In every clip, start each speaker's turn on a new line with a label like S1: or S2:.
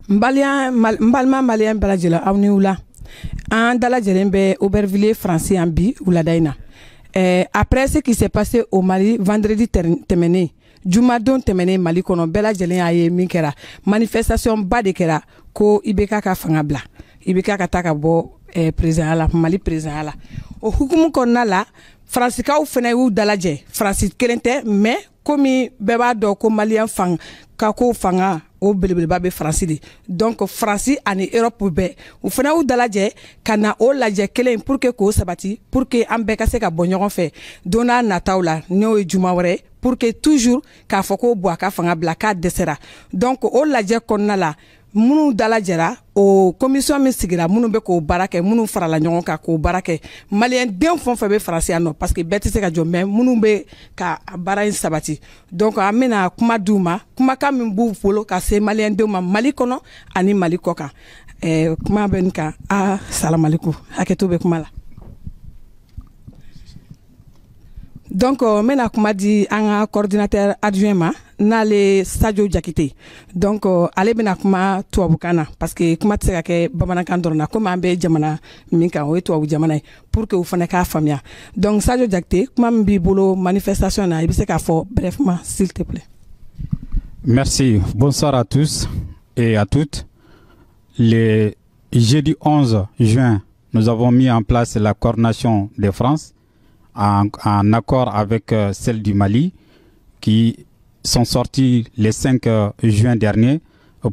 S1: Mbalma malien balajela awniula en dalajelen be Aubervilliers français en bi uladaina. Après ce qui s'est passé au Mali vendredi tɛmɛnen jumadon tɛmɛnen Mali kɔnɔ bɛɛ lajɛlen y'a ye min kɛra manifestation ba de kɛra ko IBK ka fanga bila IBK ka taa ka bɔ président la Mali président la o hukumu kɔnɔna la Fransikaw fɛnɛ y'u dalajɛ Fransi kelen tɛ mais komi bɛɛ b'a dɔn ko malien fanga ka ko fanga o belebeleba bɛ Fransi de donc Fransi ani Europe bɛɛ u fɛnɛ y'u dalajɛ ka na o lajɛ kelen pour que k'o sabati pour que an bɛɛ ka se ka bɔ ɲɔgɔn fɛ don n'a nataw la n'o ye juma wɛrɛ pour que toujours k'a fɔ ko bɔ a ka fanga bila k'a dɛsɛra donc o lajɛ kɔnɔna la minnu dalajɛra o commission min sigira minnu bɛ k'o baara kɛ minnu farala ɲɔgɔn kan k'o baara kɛ malien den fɛn o fɛn bɛ Faransi yan nɔ parce que bɛɛ tɛ se ka jɔ mais minnu bɛ ka baara in sabati donc an bɛna kuma d'u ma kumakan min b'u bolo ka se malien denw ma Mali kɔnɔ ani Mali kɔ kan kuma bɛ nin kan salamalekum hakɛto bɛ kuma la. Donc mena kuma di an ka coordinateur adjoint ma n'ale Sadio Jakite donc ale bena kuma tubabukan na parce que kuma tɛ se ka kɛ bamanankan dɔrɔn na comme an bɛ jamana min kan o ye tubabu jamana ye pour que u fana k'a faamuya donc Sadio Jakite kuma min b'i bolo manifestation na i bɛ se k'a fɔ brefement s'il te plaît.
S2: Merci, bonsoir à tous et à toutes. Le jeudi 11 juin, nous avons mis en place la coordination de France en accord avec celle du Mali qui sont sortis le 5 juin dernier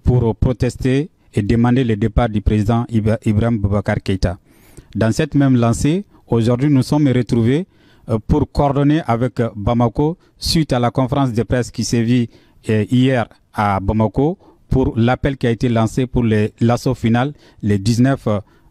S2: pour protester et demander le départ du président Ibrahim Boubacar Keïta. Dans cette même lancée, aujourd'hui nous sommes retrouvés pour coordonner avec Bamako suite à la conférence de presse qui s'est vue hier à Bamako pour l'appel qui a été lancé pour l'assaut final le 19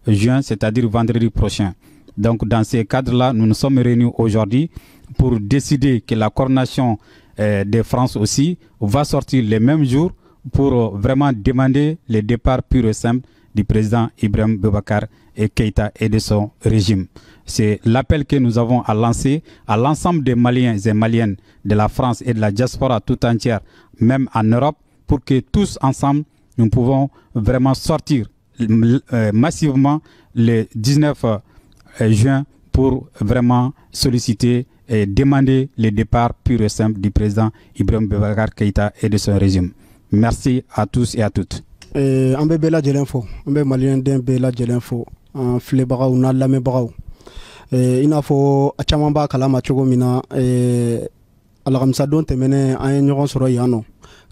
S2: juin, c'est-à-dire vendredi prochain. Donc dans ces cadres-là, nous nous sommes réunis aujourd'hui pour décider que la coordination de France aussi va sortir le même jour pour vraiment demander le départ pur et simple du président Ibrahim Boubacar Keïta et de son régime. C'est l'appel que nous avons à lancer à l'ensemble des Maliens et Maliennes de la France et de la diaspora tout entière, même en Europe, pour que tous ensemble, nous pouvons vraiment sortir massivement le 19 juin pour vraiment solliciter et demander le départ pur et simple du président Ibrahim Boubacar Keïta et de son régime. Merci à tous et à toutes.
S3: An bɛ bɛɛ lajɛlen fo, an bɛ maliyɛnden bɛɛ lajɛlen fo, an filɛbagaw n'a lamɛnbagaw. I n'a fɔ a caman b'a kalama cogo min na, alamisa don tɛmɛnen an ye ɲɔgɔn sɔrɔ yan nɔ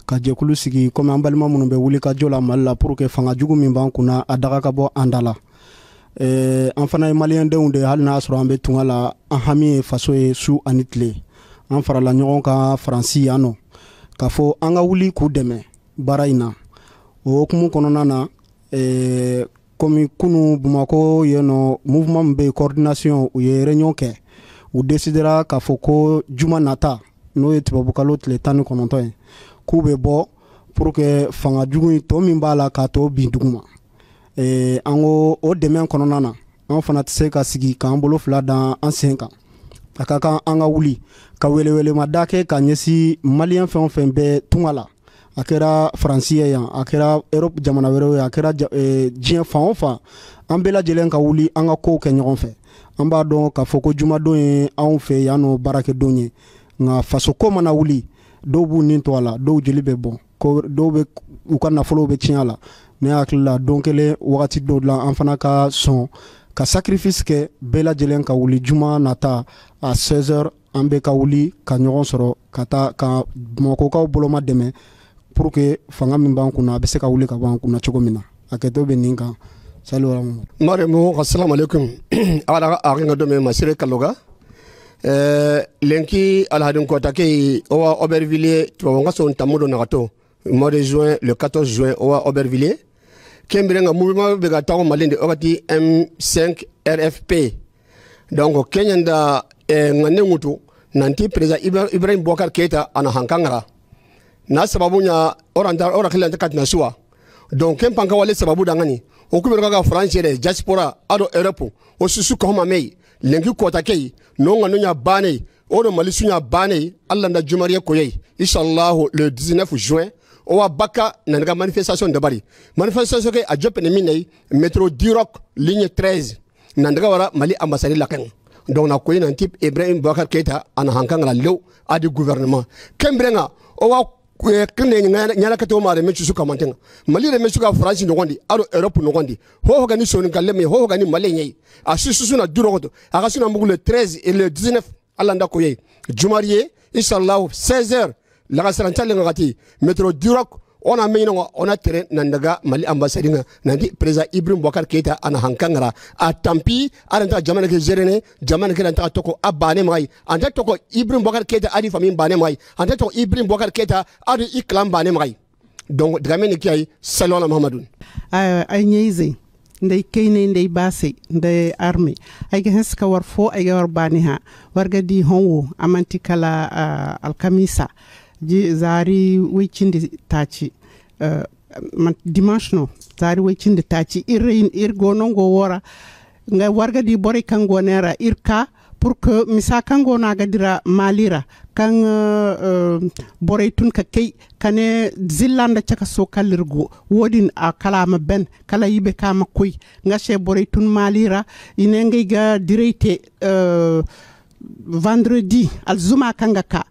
S3: ka jɛkulu sigi komi an balima minnu bɛ wuli ka jɔ la Mali la pour que fanga jugu min b'an kunna a daga ka bɔ an da la. An fana ye maliyɛndenw de hali n'a sɔrɔ an bɛ tunga la an hami ye faso ye su ani tile an farala ɲɔgɔn kan Faransi yan nɔ k'a fɔ an ka wuli k'u dɛmɛ baara in na o hukumu kɔnɔna na komi kunu Bamako yen nɔ mouvement min bɛ yen coordination u ye réunion kɛ u décidera k'a fɔ ko juma nata n'o ye tubabukalo tile 19 ye k'u bɛ bɔ pour que fanga jugu in tɔ min b'a la k'a tɔ bin duguma. An ko o dɛmɛ kɔnɔna na an fana tɛ se ka sigi k'an bolo fila da an sen kan a ka kan an ka wuli ka welewelema kɛ ka ɲɛsin maliyɛn fɛn o fɛn bɛ tunga la a kɛra Faransi ye yan a kɛra Europe jamana wɛrɛw ye a kɛra diɲɛ fan o fan an bɛɛ lajɛlen ka wuli an ka kow kɛ ɲɔgɔn fɛ an b'a dɔn k'a fɔ ko jumadon ye anw fɛ yan nɔ baarakɛdon ye nka faso ko mana wuli dɔw b'u nin to a la dɔw jeli bɛ bɔn dɔw bɛ u ka nafolow bɛ tiɲɛ a la ne hakili la don kelen wagati dɔw la an fana ka sɔn ka sacrifice kɛ bɛɛ lajɛlen ka wuli juma nata à 16h an bɛ ka wuli ka ɲɔgɔn sɔrɔ ka taa ka Bamakokaw boloma dɛmɛ pour que fanga min b'an kunna a bɛ se ka wuli ka bɔ an kunna cogo min na a kɛtɔ bɛ nin kan. Salut
S4: Maremo, assalamu alaikum. Ara aringa do me masire kaloga. Lenki alhadun kotake owa Aubervilliers tuwanga son tamudo nagato. Mois de juin, le 14 juin owa Aubervilliers. Kembrenga mouvement bega tawo malinde okati M5 RFP. Donc Kenyanda ngane ngutu nanti président Ibrahim Boubacar Keïta ana hankangara. Na sababu nya ora kila katina suwa. Donc kempanka wale sababu dangani. Okubero ka France de diaspora ado Europe o susu ko ma mei lengi kota kei no ngano nya bane o do mali sunya bane Allah na jumariya koyei inshallah le 19 juin owa baka nanga manifestation dabari manifestation ke a jope ne minay métro Duroc ligne 13 nanga wara Mali ambassade lakan donc na koy nan type Ibrahim Boubacar Keita ana hankang la lew a du gouvernement kembrenga owa kene nyala kato mare mechu suka mantenga Mali re mechu ka France no gondi aro Europe no gondi ho gani soni kaleme ho gani Mali nyai a susu na Duroc a kasuna mbugu le 13 et le 19 alanda koye jumarié inshallah 16h la gasarantale ngati métro Duroc on a mis on a terrain nandaga Mali ambassade nandi président Ibrahim Boubacar Keita ana hankangara a tampi aranta jamana ke jerene jamana ke anta toko abane mai anta toko Ibrahim Boubacar Keita adi famille bane mai anta toko Ibrahim Boubacar Keita adi iklam bane mai donc dramene kay sallallahu Muhammadun
S5: ay nyeize ndey kayne ndey basse ndey armée ay ga heska war fo ay ga war bani ha warga di honwo amanti kala alkamisa ji zari wicindi taci dimanche no zari wicindi taci ir gono go wora nga warga di bore kango nera irka pour que misa kango na gadira malira kan bore tun ka kay kane zillanda caka so kalirgo wodin a kalama ben kala yibe kama koy nga she bore tun malira ine ngay ga direite vendredi alzuma kanga ka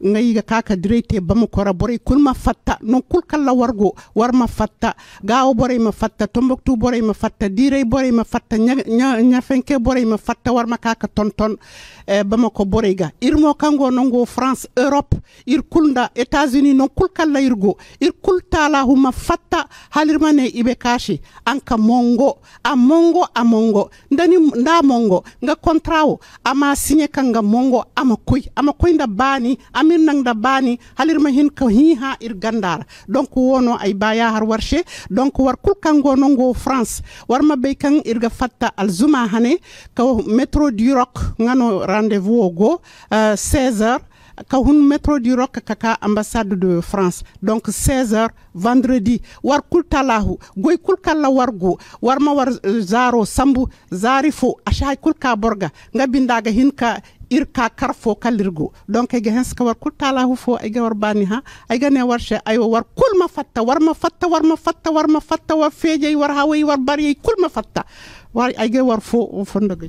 S5: ngai ga kaka direte bamu kora bore kulma fatta non kul kala wargo warma fatta gaaw bore ma fatta tomboktu bore ma fatta dire bore ma fatta nya fenke bore ma fatta warma kaka tonton bamu ko bore ga irmo kango nongo France Europe ir kulnda États-Unis non kul kala irgo ir kul tala huma fatta halirmane ibe kashi anka mongo amongo ndani nda mongo nga kontrawo ama signé kanga mongo ama koy nda bani nang da bani halir ma hin ko hi ir gandar donc wono ay baya har warshe donc war kul kango nongo France war ma be kan irga fatta alzuma hane ko métro Duroc ngano rendez-vous go 16h ka hun métro Duroc kaka ambassade de France donc 16h vendredi war kul talahu goy kul kala wargo war ma war zaro sambu zarifo ashay kul ka borga nga bindaga hin ka irka karfo kalirgo donc ay gens ka war kul talahu fo ay war bani ha ay gane warshe ay war kul ma fatta war feje war hawi war bari kul ma fatta war ay war fo ndagay